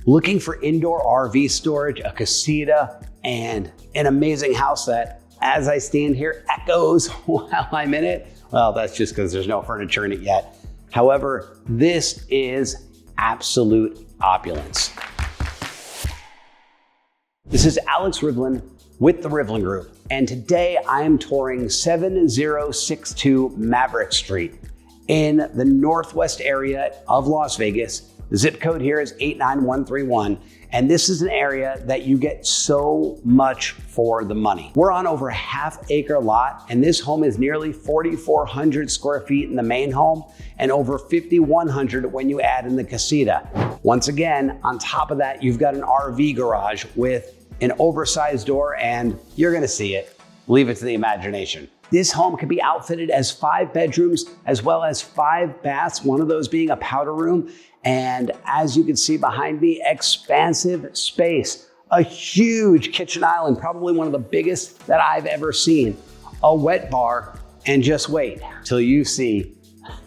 Looking for indoor RV storage, a casita, and an amazing house that, as I stand here, echoes while I'm in it? Well, that's just because there's no furniture in it yet. However, this is absolute opulence. This is Alex Rivlin with the Rivlin Group, and today I am touring 7062 Maverick Street in the northwest area of Las Vegas. The zip code here is 89131, and this is an area that you get so much for the money. We're on over a half-acre lot, and this home is nearly 4,400 square feet in the main home and over 5,100 when you add in the casita. Once again, on top of that, you've got an RV garage with an oversized door, and you're gonna see it. Leave it to the imagination. This home can be outfitted as 5 bedrooms as well as 5 baths, one of those being a powder room. And as you can see behind me, expansive space, a huge kitchen island, probably one of the biggest that I've ever seen, a wet bar, and just wait till you see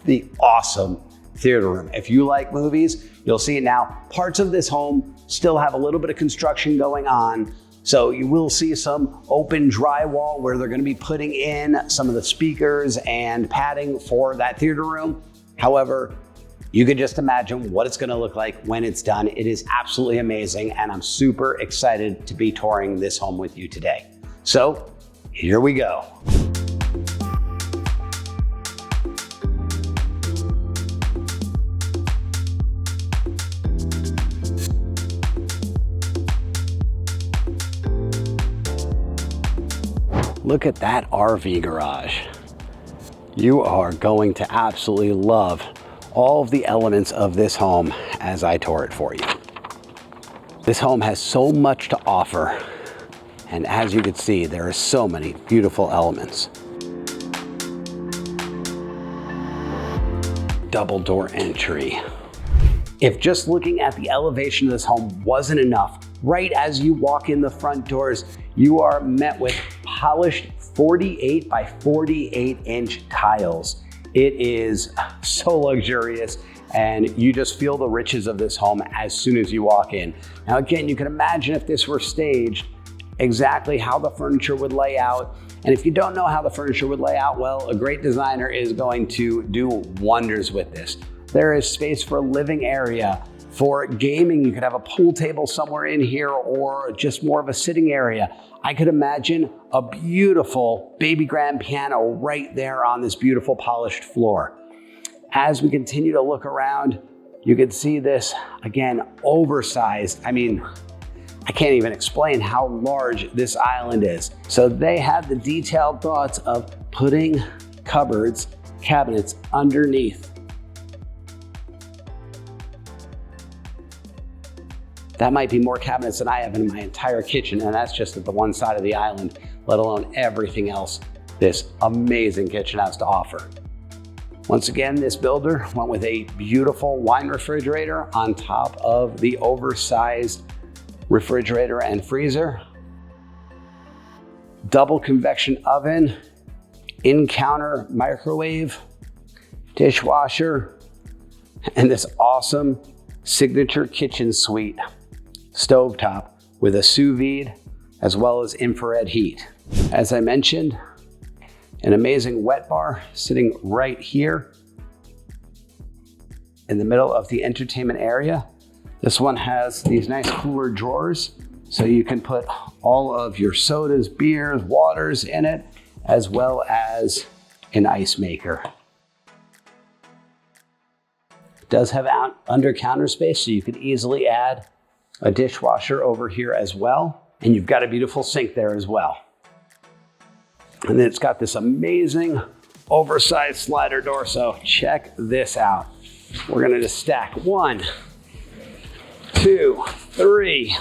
the awesome theater room. If you like movies, you'll see it now. Parts of this home still have a little bit of construction going on, so you will see some open drywall where they're going to be putting in some of the speakers and padding for that theater room. However, you can just imagine what it's going to look like when it's done. It is absolutely amazing, and I'm super excited to be touring this home with you today. So here we go. Look at that RV garage. You are going to absolutely love all of the elements of this home as I tour it for you. This home has so much to offer, and as you can see, there are so many beautiful elements. Double door entry. If just looking at the elevation of this home wasn't enough, right as you walk in the front doors, you are met with polished 48 by 48 inch tiles. It is so luxurious, and you just feel the riches of this home as soon as you walk in. Now again, you can imagine if this were staged, exactly how the furniture would lay out. And if you don't know how the furniture would lay out, well, a great designer is going to do wonders with this. There is space for a living area. For gaming, you could have a pool table somewhere in here or just more of a sitting area. I could imagine a beautiful baby grand piano right there on this beautiful polished floor. As we continue to look around, you can see this, again, oversized. I mean, I can't even explain how large this island is. So they have the detailed thoughts of putting cupboards, cabinets underneath. That might be more cabinets than I have in my entire kitchen, and that's just at the one side of the island, let alone everything else this amazing kitchen has to offer. Once again, this builder went with a beautiful wine refrigerator on top of the oversized refrigerator and freezer. Double convection oven, in-counter microwave, dishwasher, and this awesome signature kitchen suite stovetop with a sous vide as well as infrared heat. As I mentioned, an amazing wet bar sitting right here in the middle of the entertainment area. This one has these nice cooler drawers, so you can put all of your sodas, beers, waters in it, as well as an ice maker. It does have under counter space, so you could easily add a dishwasher over here as well. And you've got a beautiful sink there as well. And then it's got this amazing oversized slider door. So check this out. We're gonna just stack 1, 2, 3,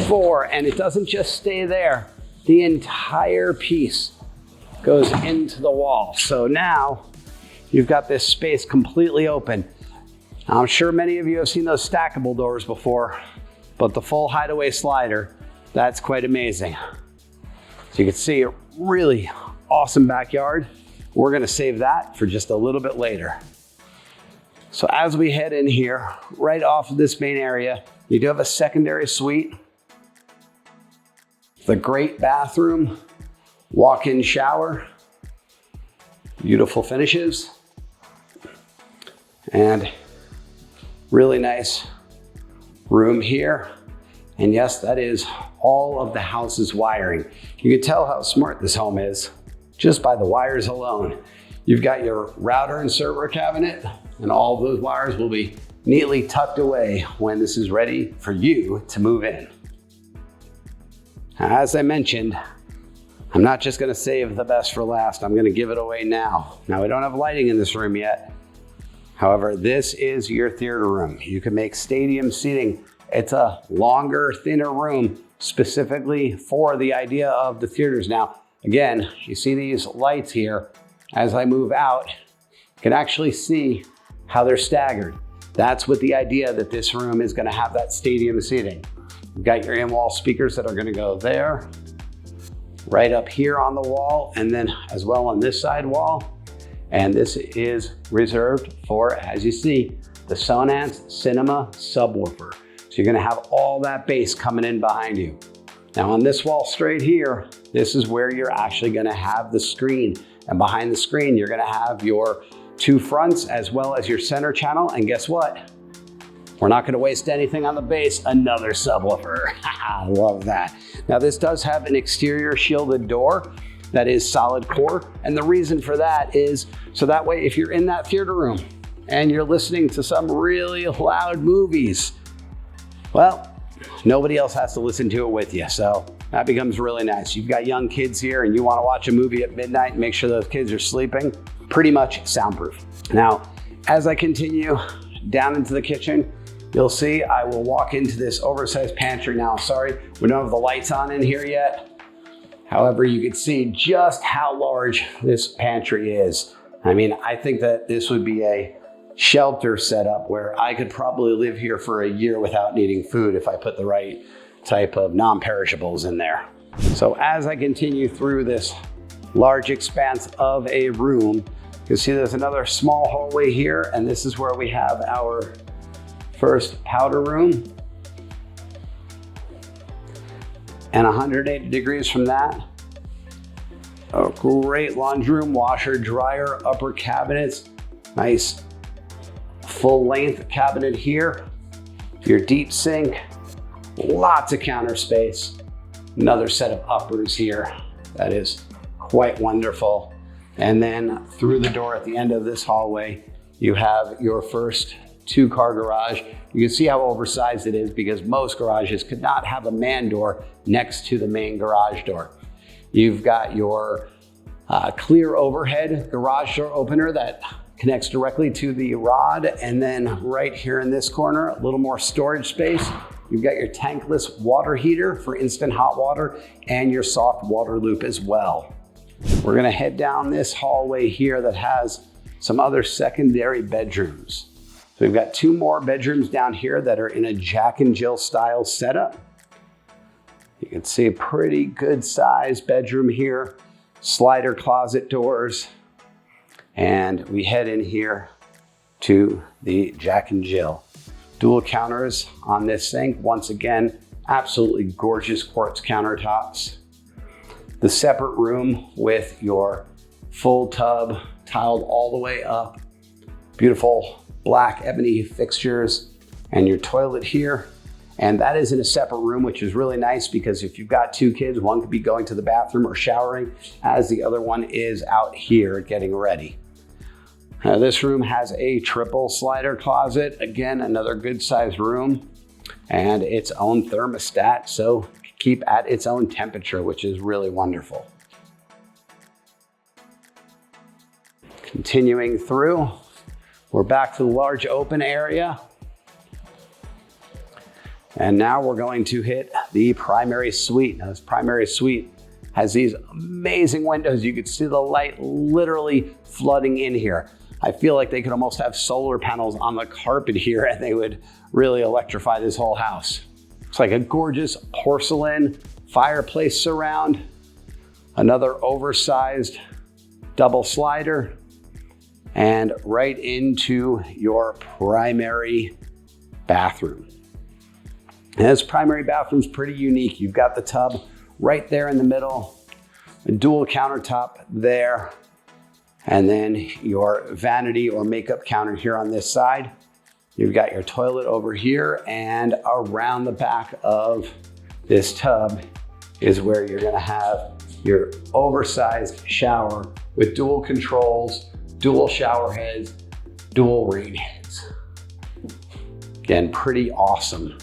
4, and it doesn't just stay there. The entire piece goes into the wall. So now you've got this space completely open. Now, I'm sure many of you have seen those stackable doors before, but the full hideaway slider, that's quite amazing. So you can see a really awesome backyard. We're gonna save that for just a little bit later. So as we head in here, right off of this main area, you do have a secondary suite, the great bathroom, walk-in shower, beautiful finishes, and really nice room here. And yes, that is all of the house's wiring. You can tell how smart this home is just by the wires alone. You've got your router and server cabinet, and all of those wires will be neatly tucked away when this is ready for you to move in. Now, as I mentioned, I'm not just gonna save the best for last, I'm gonna give it away now. Now, we don't have lighting in this room yet. However, this is your theater room. You can make stadium seating. It's a longer, thinner room specifically for the idea of the theaters. Now, again, you see these lights here. As I move out, you can actually see how they're staggered. That's with the idea that this room is gonna have that stadium seating. You've got your in-wall speakers that are gonna go there, right up here on the wall, and then as well on this side wall. And this is reserved for, as you see, the Sun-drenched cinema subwoofer. So you're gonna have all that bass coming in behind you. Now on this wall straight here, this is where you're actually gonna have the screen. And behind the screen, you're gonna have your two fronts as well as your center channel. And guess what? We're not gonna waste anything on the bass, another subwoofer. I love that. Now this does have an exterior shielded door that is solid core. And the reason for that is, so that way if you're in that theater room and you're listening to some really loud movies, well, nobody else has to listen to it with you. So that becomes really nice. You've got young kids here and you wanna watch a movie at midnight and make sure those kids are sleeping, pretty much soundproof. Now, as I continue down into the kitchen, you'll see I will walk into this oversized pantry. Now, sorry, we don't have the lights on in here yet. However, you can see just how large this pantry is. I mean, I think that this would be a shelter setup where I could probably live here for a year without needing food if I put the right type of non-perishables in there. So as I continue through this large expanse of a room, you'll see there's another small hallway here, and this is where we have our first powder room. And 180 degrees from that, a great laundry room, washer, dryer, upper cabinets, nice full length cabinet here, your deep sink, lots of counter space, another set of uppers here that is quite wonderful. And then through the door at the end of this hallway, you have your first two-car garage. You can see how oversized it is because most garages could not have a man door next to the main garage door. You've got your clear overhead garage door opener that connects directly to the rod. And then right here in this corner, a little more storage space. You've got your tankless water heater for instant hot water and your soft water loop as well. We're gonna head down this hallway here that has some other secondary bedrooms. So we've got two more bedrooms down here that are in a Jack and Jill style setup. You can see a pretty good sized bedroom here, slider closet doors, and we head in here to the Jack and Jill. Dual counters on this sink. Once again, absolutely gorgeous quartz countertops. The separate room with your full tub tiled all the way up. Beautiful black ebony fixtures and your toilet here. And that is in a separate room, which is really nice because if you've got two kids, one could be going to the bathroom or showering as the other one is out here getting ready. This room has a triple slider closet. Again, another good sized room and its own thermostat. So keep at its own temperature, which is really wonderful. Continuing through, we're back to the large open area. And now we're going to hit the primary suite. Now this primary suite has these amazing windows. You could see the light literally flooding in here. I feel like they could almost have solar panels on the carpet here and they would really electrify this whole house. It's like a gorgeous porcelain fireplace surround, another oversized double slider, and right into your primary bathroom. And this primary bathroom is pretty unique. You've got the tub right there in the middle, a dual countertop there, and then your vanity or makeup counter here on this side. You've got your toilet over here, and around the back of this tub is where you're gonna have your oversized shower with dual controls, dual shower heads, dual rain heads. Again, pretty awesome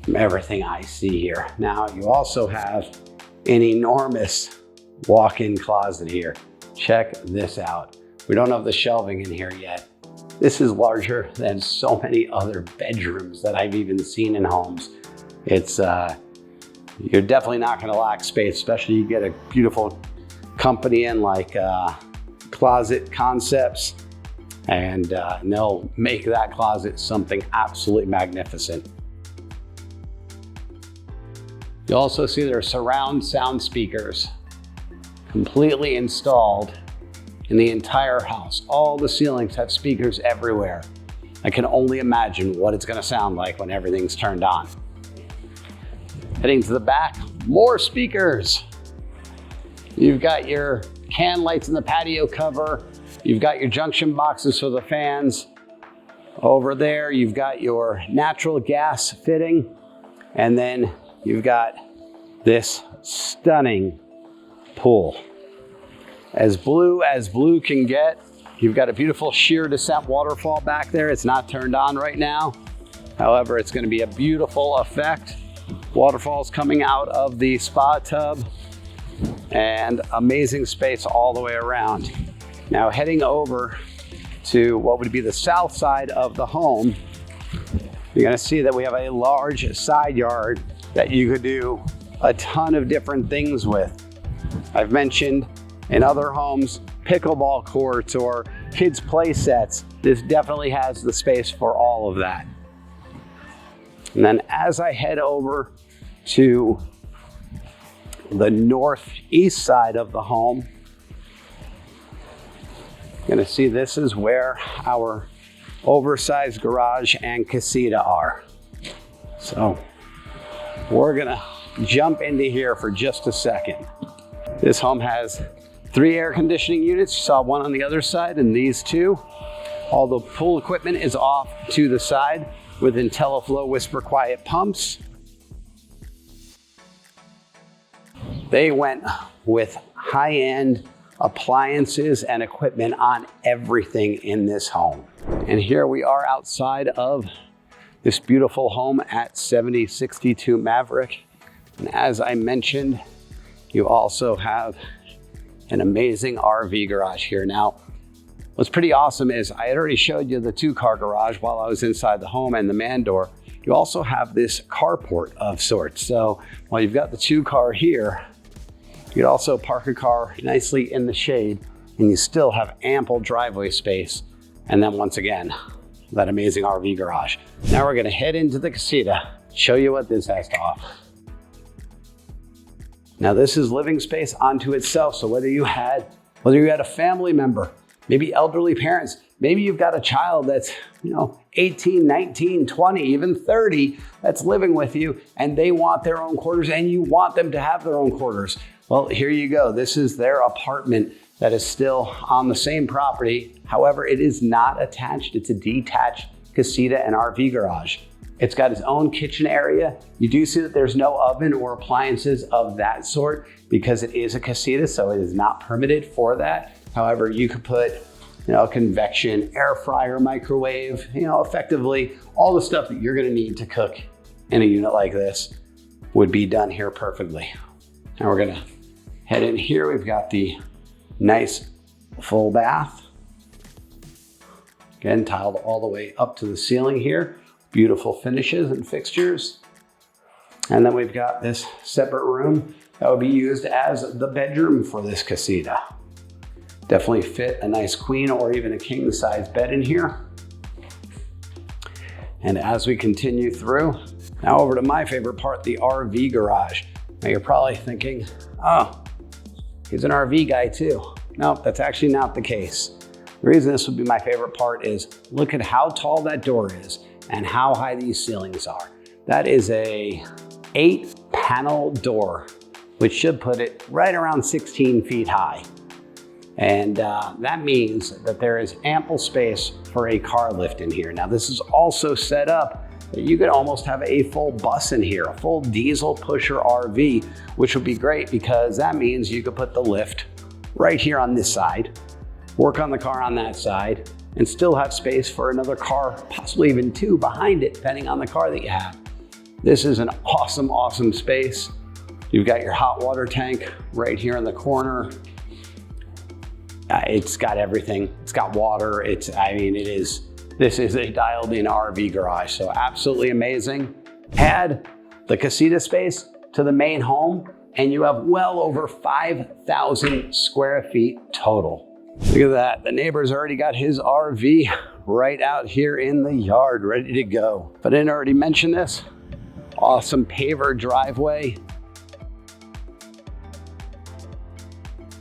from everything I see here. Now, you also have an enormous walk-in closet here. Check this out. We don't have the shelving in here yet. This is larger than so many other bedrooms that I've even seen in homes. It's, you're definitely not gonna lack space, especially you get a beautiful company in like Closet Concepts, and they'll make that closet something absolutely magnificent. You also see their surround sound speakers completely installed in the entire house. All the ceilings have speakers everywhere. I can only imagine what it's gonna sound like when everything's turned on. Heading to the back, more speakers. You've got your can lights in the patio cover. You've got your junction boxes for the fans. Over there, you've got your natural gas fitting. And then you've got this stunning pool. As blue can get. You've got a beautiful sheer descent waterfall back there. It's not turned on right now. However, it's gonna be a beautiful effect. Waterfalls coming out of the spa tub, and amazing space all the way around. Now heading over to what would be the south side of the home, you're gonna see that we have a large side yard that you could do a ton of different things with. I've mentioned in other homes, pickleball courts or kids play sets. This definitely has the space for all of that. And then as I head over to the northeast side of the home, you're gonna see this is where our oversized garage and casita are. So we're gonna jump into here for just a second. This home has 3 air conditioning units. You saw one on the other side and these 2. All the pool equipment is off to the side with IntelliFlow Whisper Quiet pumps. They went with high-end appliances and equipment on everything in this home. And here we are outside of this beautiful home at 7062 Maverick. And as I mentioned, you also have an amazing RV garage here. Now, what's pretty awesome is I had already showed you the 2-car garage while I was inside the home and the man door. You also have this carport of sorts. So while you've got the 2-car here, you could also park a car nicely in the shade and you still have ample driveway space. And then once again, that amazing RV garage. Now we're gonna head into the casita, show you what this has to offer. Now this is living space onto itself. So whether you had a family member, maybe elderly parents, maybe you've got a child that's 18, 19, 20, even 30 that's living with you and they want their own quarters and you want them to have their own quarters. Well, here you go. This is their apartment that is still on the same property. However, it is not attached. It's a detached casita and RV garage. It's got its own kitchen area. You do see that there's no oven or appliances of that sort because it is a casita, so it is not permitted for that. However, you could put convection, air fryer, microwave, effectively all the stuff that you're gonna need to cook in a unit like this would be done here perfectly. Now we're gonna head in here. We've got the nice full bath. Again, tiled all the way up to the ceiling here. Beautiful finishes and fixtures. And then we've got this separate room that would be used as the bedroom for this casita. Definitely fit a nice queen or even a king size bed in here. And as we continue through, now over to my favorite part, the RV garage. Now you're probably thinking, oh, he's an RV guy too. No, that's actually not the case. The reason this would be my favorite part is look at how tall that door is and how high these ceilings are. That is a 8-panel door, which should put it right around 16 feet high. And that means that there is ample space for a car lift in here. Now this is also set up that you could almost have a full bus in here, a full diesel pusher RV, which would be great because that means you could put the lift right here on this side, work on the car on that side, and still have space for another car, possibly even 2 behind it, depending on the car that you have. This is an awesome, awesome space. You've got your hot water tank right here in the corner. It's got everything. It's got water. This is a dialed in RV garage, so absolutely amazing. Add the casita space to the main home and you have well over 5,000 square feet total. Look at that, the neighbor's already got his RV right out here in the yard, ready to go. If I didn't already mention this, awesome paver driveway.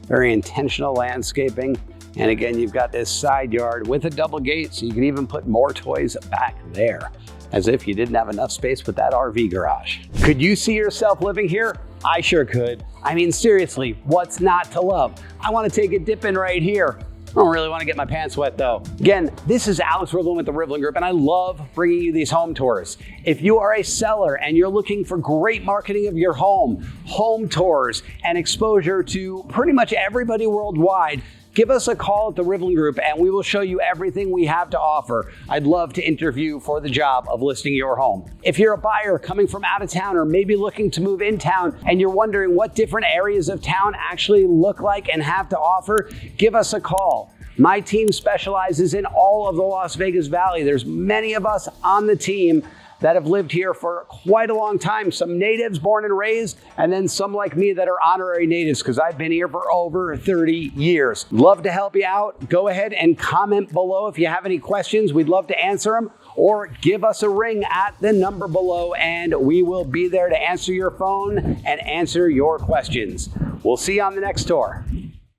Very intentional landscaping. And again, you've got this side yard with a double gate, so you can even put more toys back there, as if you didn't have enough space with that RV garage. Could you see yourself living here? I sure could. I mean, seriously, what's not to love? I want to take a dip in right here. I don't really want to get my pants wet though. Again, this is Alex Rivlin with the Rivlin Group, and I love bringing you these home tours. If you are a seller and you're looking for great marketing of your home, home tours, and exposure to pretty much everybody worldwide, give us a call at the Rivlin Group and we will show you everything we have to offer. I'd love to interview for the job of listing your home. If you're a buyer coming from out of town or maybe looking to move in town and you're wondering what different areas of town actually look like and have to offer, give us a call. My team specializes in all of the Las Vegas Valley. There's many of us on the team that have lived here for quite a long time. Some natives born and raised, and then some like me that are honorary natives because I've been here for over 30 years. Love to help you out. Go ahead and comment below if you have any questions. We'd love to answer them, or give us a ring at the number below and we will be there to answer your phone and answer your questions. We'll see you on the next tour.